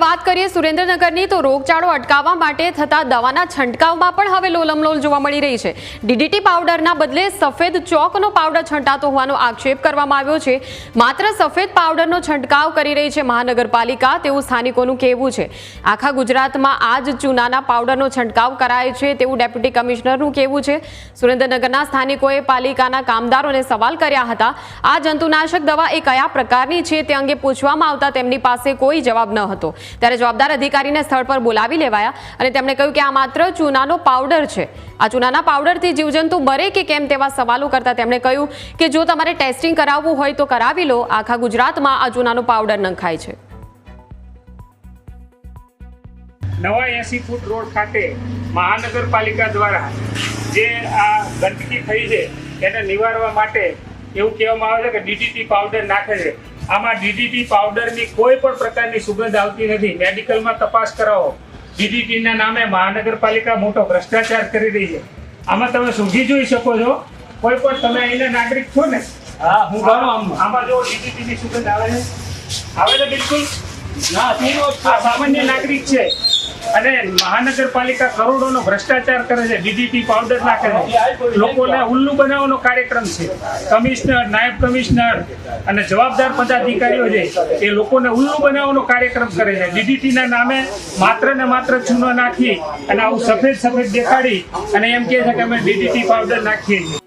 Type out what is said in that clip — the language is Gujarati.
વાત કરીએ સુરેન્દ્રનગરની તો રોગચાળો અટકાવવા માટે થતા દવાના છંટકાવમાં પણ હવે લોલમલોલ જોવા મળી રહી છે। ડીડીટી પાવડરના બદલે સફેદ ચોકનો પાવડર છંટાતો હોવાનો આક્ષેપ કરવામાં આવ્યો છે। માત્ર સફેદ પાવડરનો છંટકાવ કરી રહી છે મહાનગરપાલિકા તેવું સ્થાનિકોનું કહેવું છે। આખા ગુજરાતમાં આ જ ચૂનાના પાવડરનો છંટકાવ કરાય છે તેવું ડેપ્યુટી કમિશનરનું કહેવું છે। સુરેન્દ્રનગરના સ્થાનિકોએ પાલિકાના કામદારોને સવાલ કર્યા હતા। આ જંતુનાશક દવા એ કયા પ્રકારની છે તે અંગે પૂછવામાં આવતા તેમની પાસે કોઈ જવાબ ન હતો। ત્યારે જવાબદાર અધિકારીને સ્થળ પર બોલાવી લેવાયા અને તેમણે કહ્યું કે આ માત્ર ચૂનાનો પાવડર છે। આ ચૂનાના પાવડરથી જીવજંતુ મરે કે કેમ તેવા સવાલો કરતા તેમણે કહ્યું કે જો તમારે ટેસ્ટિંગ કરાવવું હોય તો કરાવી લો। આખા ગુજરાતમાં આ ચૂનાનો પાવડર નંખાય છે। નવા 80 ફૂટ રોડ ખાતે મહાનગરપાલિકા દ્વારા જે આ ગંદકી થઈ છે એને નિવારવા માટે એવું કહેવામાં આવે છે કે ડીડીટી પાવડર નાખે છે। આમાં ડીડીટી પાવડરની કોઈ પણ પ્રકારની સુગંધ આવતી નથી। મેડિકલમાં તપાસ કરાવો। ડીડીટીના નામે મહાનગરપાલિકા મોટો ભ્રષ્ટાચાર કરી રહી છે। આમાં તમે સૂંઘી જોઈ શકો છો। કોઈ પણ તમે અહીંના નાગરિક છો ને? હા, હું ગણો આમાં જો ડીડીટીની સુગંધ આવે છે બિલકુલ ના। આ સામાન્ય નાગરિક છે અને મહાનગરપાલિકા કરોડોનો ભ્રષ્ટાચાર કરે છે। ડીડીટી પાવડર નાખે છે, લોકોને ઉલ્લુ બનાવવાનો કાર્યક્રમ છે। કમિશનર, નાયબ કમિશનર અને જવાબદાર પદાધિકારીઓ છે એ લોકોને ઉલ્લુ બનાવવાનો કાર્યક્રમ કરે છે। ડીડીટીના નામે માત્ર ને માત્ર ચૂનો નાખી અને આવું સફેદ દેખાડી અને એમ કહે છે કે અમે ડીડીટી પાવડર નાખીએ છીએ।